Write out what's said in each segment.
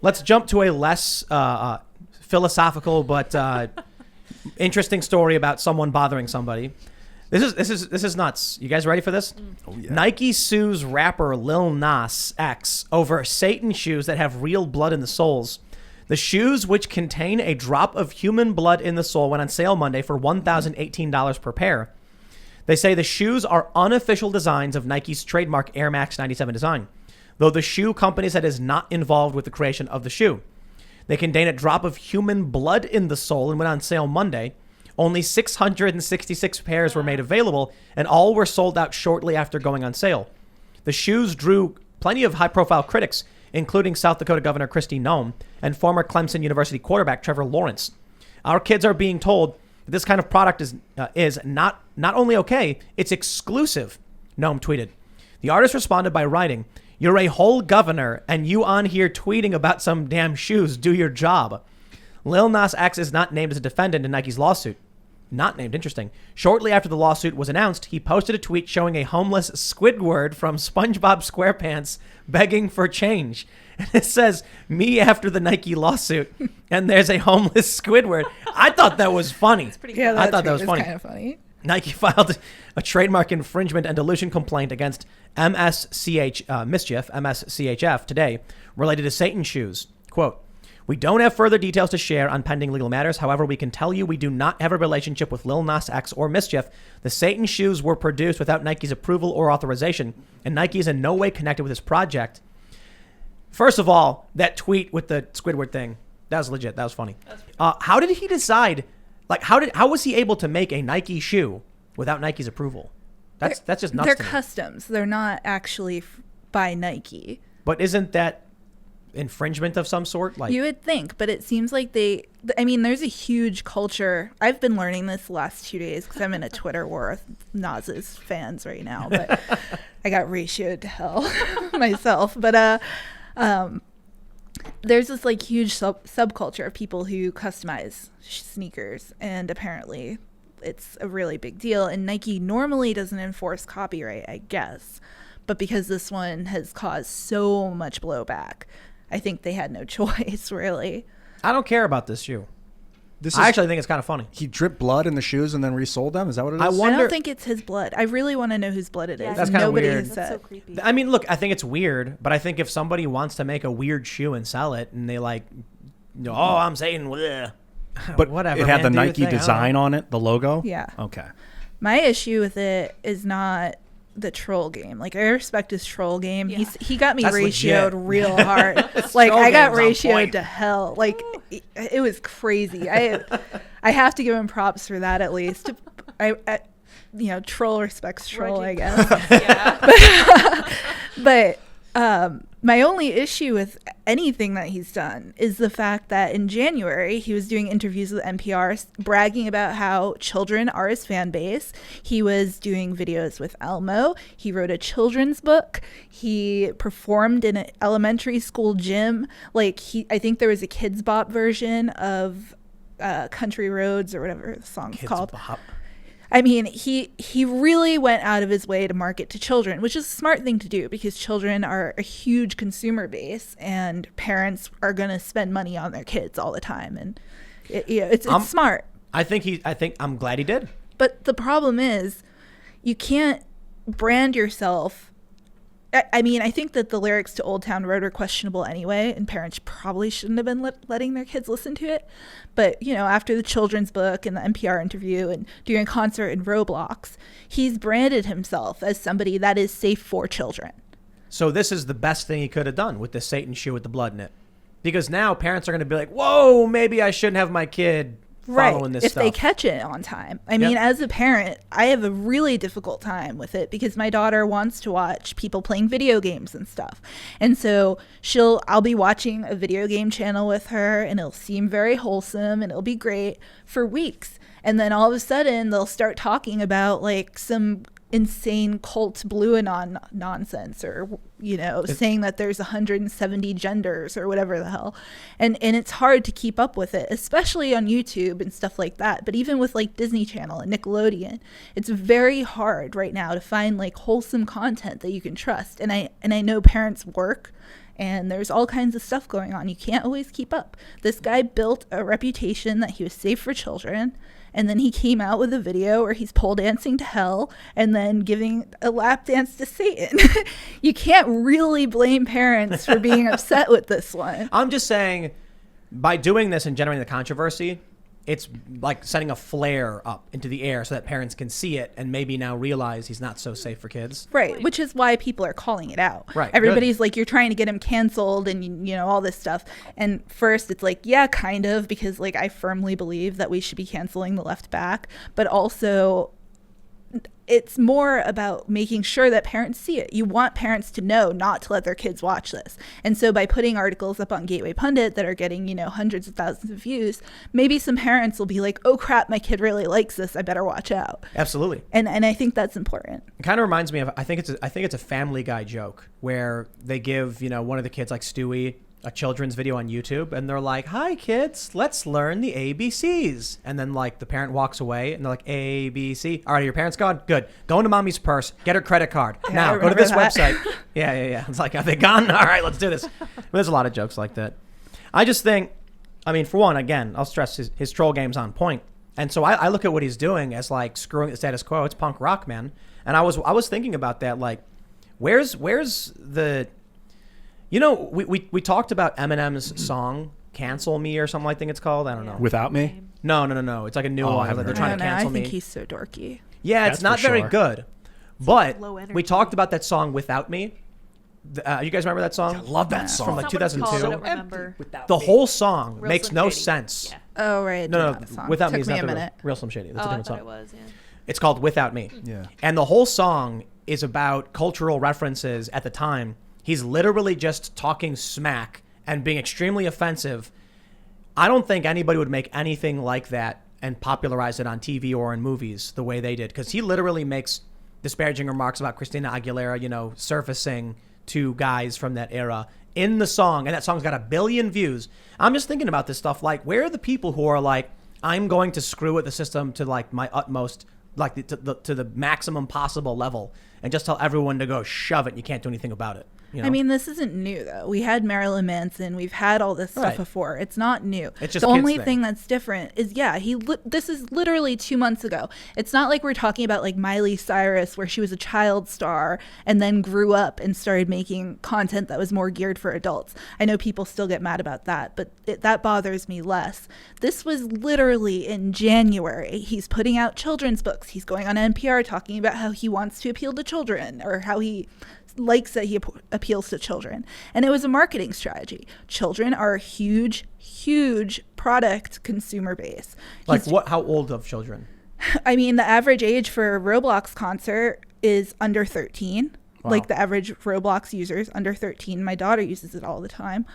Let's jump to a less philosophical but interesting story about someone bothering somebody. This is nuts. You guys ready for this? Oh, yeah. Nike sues rapper Lil Nas X over Satan shoes that have real blood in the soles. The shoes, which contain a drop of human blood in the sole, went on sale Monday for $1,018 per pair. They say the shoes are unofficial designs of Nike's trademark Air Max 97 design, though the shoe company said is not involved with the creation of the shoe. They contain a drop of human blood in the sole and went on sale Monday. Only 666 pairs were made available, and all were sold out shortly after going on sale. The shoes drew plenty of high-profile critics, including South Dakota Governor Kristi Noem and former Clemson University quarterback Trevor Lawrence. Our kids are being told that this kind of product is not only okay, it's exclusive, Noem tweeted. The artist responded by writing, "You're a whole governor, and you on here tweeting about some damn shoes. Do your job." Lil Nas X is not named as a defendant in Nike's lawsuit. Not named, interesting. Shortly after the lawsuit was announced, he posted a tweet showing a homeless Squidward from SpongeBob SquarePants begging for change. And it says, "Me after the Nike lawsuit." And there's a homeless Squidward. I thought that was funny. I thought that was funny. Kind of funny. Nike filed a trademark infringement and dilution complaint against MSCHF today related to Satan shoes. Quote, "We don't have further details to share on pending legal matters. However, we can tell you we do not have a relationship with Lil Nas X or Mischief. The Satan shoes were produced without Nike's approval or authorization, and Nike is in no way connected with this project." First of all, that tweet with the Squidward thing, that was legit. That was funny. How did he decide? Like, how was he able to make a Nike shoe without Nike's approval? That's just nuts. They're to me. customs. They're not actually by Nike. But isn't that infringement of some sort? Like, you would think, but it seems like there's a huge culture. I've been learning this the last 2 days because I'm in a Twitter war with Nas's fans right now, but I got ratioed to hell myself. But there's this like huge subculture of people who customize sneakers, and apparently it's a really big deal. And Nike normally doesn't enforce copyright, I guess, but because this one has caused so much blowback, I think they had no choice, really. I don't care about this shoe. I actually think it's kind of funny. He dripped blood in the shoes and then resold them? Is that what it is? I don't think it's his blood. I really want to know whose blood it is. That's kind of weird. Has said. That's so creepy. I mean, look, I think it's weird, but I think if somebody wants to make a weird shoe and sell it, and they like, oh, I'm saying, bleh. But whatever. It had the man, do your Nike thing. design on it, the logo? Yeah. Okay. My issue with it is not the troll game. Like, I respect his troll game. Yeah. He got me That's ratioed legit. real hard. Like, troll I got game's on point. ratioed to hell. Like, it was crazy. I have to give him props for that, at least. Troll respects troll, I guess. Yeah. But my only issue with anything that he's done is the fact that in January, he was doing interviews with NPR bragging about how children are his fan base. He was doing videos with Elmo. He wrote a children's book. He performed in an elementary school gym. Like, I think there was a Kids Bop version of Country Roads or whatever the song's called. Bop. I mean, he really went out of his way to market to children, which is a smart thing to do because children are a huge consumer base and parents are going to spend money on their kids all the time. And it's smart. I think I'm glad he did. But the problem is you can't brand yourself. I mean, I think that the lyrics to Old Town Road are questionable anyway, and parents probably shouldn't have been letting their kids listen to it. But, after the children's book and the NPR interview and doing a concert in Roblox, he's branded himself as somebody that is safe for children. So this is the best thing he could have done with the Satan shoe with the blood in it. Because now parents are going to be like, whoa, maybe I shouldn't have my kid following this if stuff. they catch it on time. I mean, as a parent, I have a really difficult time with it because my daughter wants to watch people playing video games and stuff. And so I'll be watching a video game channel with her and it'll seem very wholesome and it'll be great for weeks. And then all of a sudden they'll start talking about like some insane cult blue anon nonsense or saying that there's 170 genders or whatever the hell, and it's hard to keep up with it, especially on YouTube and stuff like that. But even with like Disney Channel and Nickelodeon, it's very hard right now to find like wholesome content that you can trust. And I know parents work and there's all kinds of stuff going on. You can't always keep up. This guy built a reputation that he was safe for children, and then he came out with a video where he's pole dancing to hell and then giving a lap dance to Satan. You can't really blame parents for being upset with this one. I'm just saying, by doing this and generating the controversy, it's like sending a flare up into the air so that parents can see it and maybe now realize he's not so safe for kids. Right, which is why people are calling it out. Right, Everybody's like, you're trying to get him canceled and, you know, all this stuff. And first it's like, yeah, kind of, because like I firmly believe that we should be canceling the left back. But also it's more about making sure that parents see it. You want parents to know not to let their kids watch this. And so by putting articles up on Gateway Pundit that are getting, you know, hundreds of thousands of views, maybe some parents will be like, oh crap, my kid really likes this, I better watch out. Absolutely. And I think that's important. It kind of reminds me of, I think it's a Family Guy joke where they give, you know, one of the kids like Stewie a children's video on YouTube and they're like, hi kids, let's learn the ABCs. And then like the parent walks away and they're like, ABC. All right, are your parents gone? Good. Go into mommy's purse, get her credit card. Yeah, now I go to this remember that. website. Yeah. It's like, are they gone? All right, let's do this. There's a lot of jokes like that. I just think, I mean, for one, again, I'll stress his troll game's on point. And so I look at what he's doing as like screwing the status quo. It's punk rock, man. And I was thinking about that, like, where's the, you know, we talked about Eminem's song "Cancel Me" or something, I think it's called. I don't know. Without Me? No. It's like a new one. Like they're trying to cancel me. I think he's so dorky. Yeah, That's it's not for very sure. good. But low energy. we talked about that song "Without Me." You guys remember that song? I love that song. From like That's not what it's 2002. called, I don't remember. The whole song Real makes Slim no Shady. sense. Yeah. Oh, right. No, "Without Me" Took is me not a the minute. real Slim Shady. That's Oh, a I different thought song. it was, yeah. It's called "Without Me." Yeah. And the whole song is about cultural references at the time. He's literally just talking smack and being extremely offensive. I don't think anybody would make anything like that and popularize it on TV or in movies the way they did, because he literally makes disparaging remarks about Christina Aguilera, you know, surfacing to guys from that era in the song, and that song's got 1 billion views. I'm just thinking about this stuff, like, where are the people who are like, I'm going to screw with the system to like my utmost, like to the maximum possible level, and just tell everyone to go shove it, you can't do anything about it. You know? I mean, this isn't new, though. We had Marilyn Manson. We've had all this stuff Right. before. It's not new. It's just the a kids only thing. thing that's different is, yeah, this is literally 2 months ago. It's not like we're talking about like Miley Cyrus, where she was a child star and then grew up and started making content that was more geared for adults. I know people still get mad about that, but that bothers me less. This was literally in January. He's putting out children's books. He's going on NPR talking about how he wants to appeal to children, or how he likes that he appeals to children. And it was a marketing strategy. Children are a huge product consumer base. Like what? How old of children? I mean, the average age for a Roblox concert is under 13. Wow. Like the average Roblox user is under 13. My daughter uses it all the time.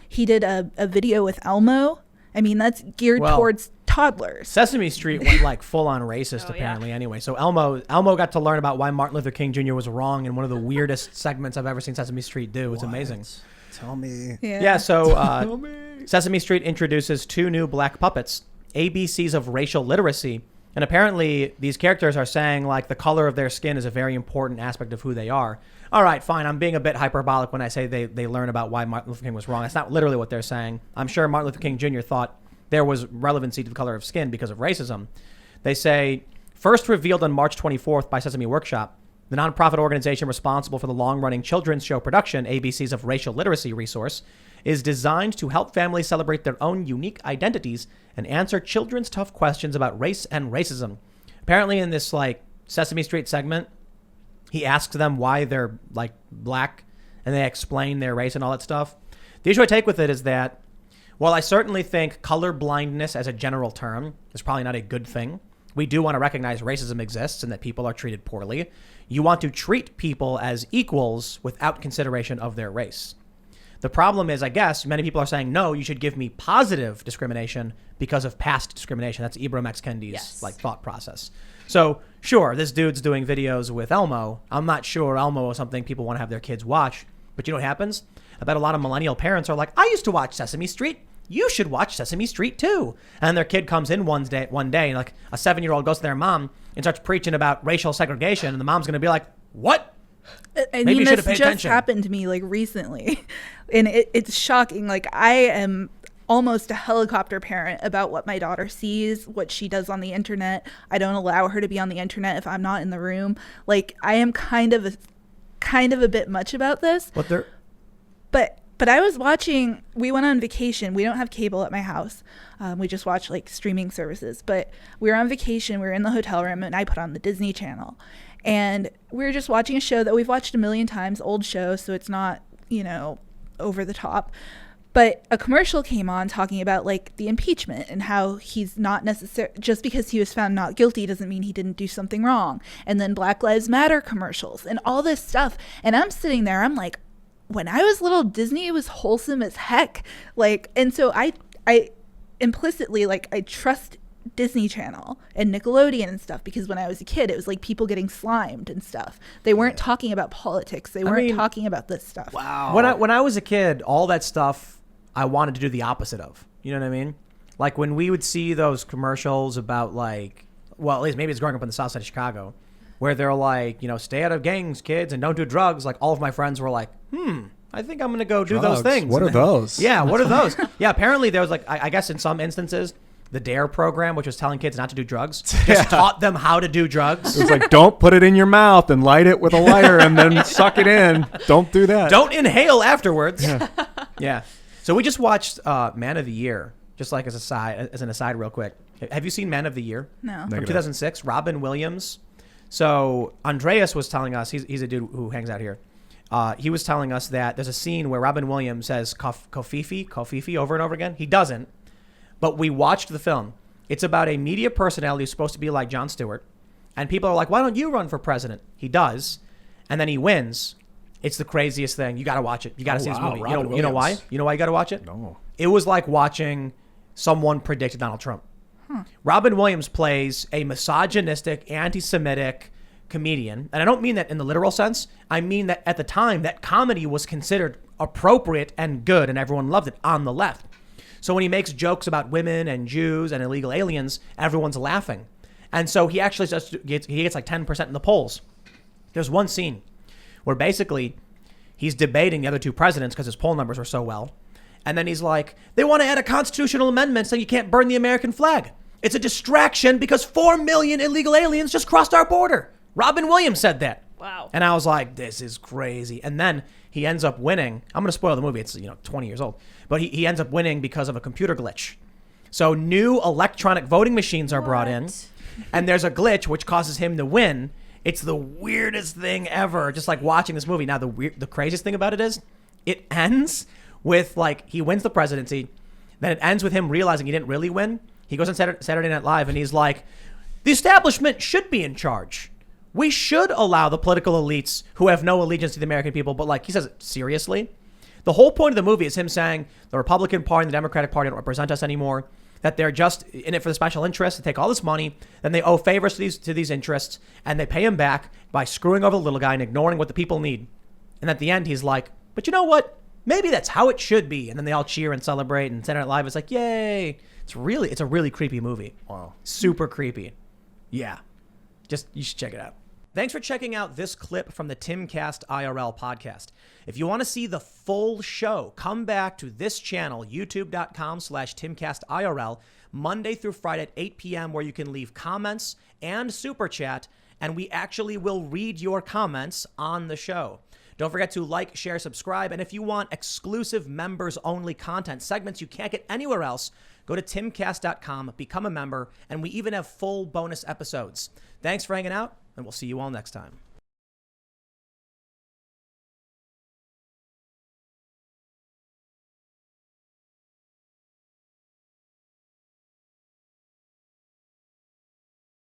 He did a video with Elmo. I mean, that's geared Well, towards toddlers. Sesame Street went like full on racist Oh, yeah. apparently anyway. So Elmo got to learn about why Martin Luther King Jr. was wrong in one of the weirdest segments I've ever seen Sesame Street do. It's amazing. Tell me. Yeah, so Sesame Street introduces 2 new black puppets, ABCs of racial literacy. And apparently these characters are saying like the color of their skin is a very important aspect of who they are. All right, fine. I'm being a bit hyperbolic when I say they learn about why Martin Luther King was wrong. That's not literally what they're saying. I'm sure Martin Luther King Jr. thought there was relevancy to the color of skin because of racism. They say, first revealed on March 24th by Sesame Workshop, the nonprofit organization responsible for the long-running children's show production, ABCs of Racial Literacy resource, is designed to help families celebrate their own unique identities and answer children's tough questions about race and racism. Apparently in this like Sesame Street segment, he asks them why they're like black, and they explain their race and all that stuff. The issue I take with it is that while I certainly think color blindness as a general term is probably not a good thing, we do want to recognize racism exists and that people are treated poorly. You want to treat people as equals without consideration of their race. The problem is, I guess, many people are saying, no, you should give me positive discrimination because of past discrimination. That's Ibram X. Kendi's like thought process. So sure, this dude's doing videos with Elmo. I'm not sure Elmo is something people want to have their kids watch. But you know what happens? I bet a lot of millennial parents are like, I used to watch Sesame Street. You should watch Sesame Street too. And their kid comes in one day, and like a 7-year-old goes to their mom and starts preaching about racial segregation. And the mom's going to be like, what? I Maybe you mean, should this have paid just attention. happened to me like recently, and it's shocking. Like I am almost a helicopter parent about what my daughter sees, what she does on the internet. I don't allow her to be on the internet if I'm not in the room. Like I am kind of a bit much about this. But I was watching, we went on vacation. We don't have cable at my house. We just watch like streaming services. But we were on vacation. We were in the hotel room and I put on the Disney Channel. And we were just watching a show that we've watched a million times, old show. So it's not, over the top. But a commercial came on talking about like the impeachment and how he's not just because he was found not guilty doesn't mean he didn't do something wrong. And then Black Lives Matter commercials and all this stuff. And I'm sitting there, I'm like, when I was little, Disney was wholesome as heck. Like, and so I implicitly, like, I trust Disney Channel and Nickelodeon and stuff, because when I was a kid, it was like people getting slimed and stuff. They weren't talking about politics. They weren't talking about this stuff. Wow. When I was a kid, all that stuff I wanted to do the opposite of. You know what I mean? Like when we would see those commercials about like, well, at least maybe it's growing up in the south side of Chicago, where they're like, stay out of gangs, kids, and don't do drugs. Like all of my friends were like, I think I'm going to go do those things. What are those? Yeah, what are those? Yeah, apparently there was like, I guess in some instances, the DARE program, which was telling kids not to do drugs, just taught them how to do drugs. It was like, don't put it in your mouth and light it with a lighter and then suck it in. Don't do that. Don't inhale afterwards. Yeah. So we just watched Man of the Year, just like as an aside real quick. Have you seen Man of the Year? No. From 2006, Robin Williams. So Andreas was telling us, he's a dude who hangs out here. He was telling us that there's a scene where Robin Williams says Kofifi over and over again. He doesn't, but we watched the film. It's about a media personality who's supposed to be like Jon Stewart. And people are like, why don't you run for president? He does. And then he wins. It's the craziest thing. You got to watch it. You got to see this movie. You know why? You know why you got to watch it? No. It was like watching someone predict Donald Trump. Robin Williams plays a misogynistic, anti-Semitic comedian. And I don't mean that in the literal sense. I mean that at the time, that comedy was considered appropriate and good, and everyone loved it on the left. So when he makes jokes about women and Jews and illegal aliens, everyone's laughing. And so he actually gets like 10% in the polls. There's one scene where basically he's debating the other two presidents because his poll numbers were so well. And then he's like, they want to add a constitutional amendment saying you can't burn the American flag. It's a distraction because 4 million illegal aliens just crossed our border. Robin Williams said that. Wow. And I was like, this is crazy. And then he ends up winning. I'm going to spoil the movie. It's 20 years old. But he ends up winning because of a computer glitch. So new electronic voting machines are brought in. And there's a glitch which causes him to win. It's the weirdest thing ever, just like watching this movie. Now, the craziest thing about it is it ends with, like, he wins the presidency. Then it ends with him realizing he didn't really win. He goes on Saturday Night Live and he's like, the establishment should be in charge. We should allow the political elites who have no allegiance to the American people. But, like, he says it seriously. The whole point of the movie is him saying the Republican Party and the Democratic Party don't represent us anymore. That they're just in it for the special interests to take all this money, then they owe favors to these interests, and they pay him back by screwing over the little guy and ignoring what the people need. And at the end, he's like, but you know what? Maybe that's how it should be. And then they all cheer and celebrate, and Saturday Night Live is like, yay. It's a really creepy movie. Wow. Super creepy. Yeah. You should check it out. Thanks for checking out this clip from the Timcast IRL podcast. If you want to see the full show, come back to this channel, youtube.com/TimcastIRL, Monday through Friday at 8 p.m., where you can leave comments and super chat, and we actually will read your comments on the show. Don't forget to like, share, subscribe, and if you want exclusive members-only content, segments you can't get anywhere else, go to timcast.com, become a member, and we even have full bonus episodes. Thanks for hanging out, and we'll see you all next time.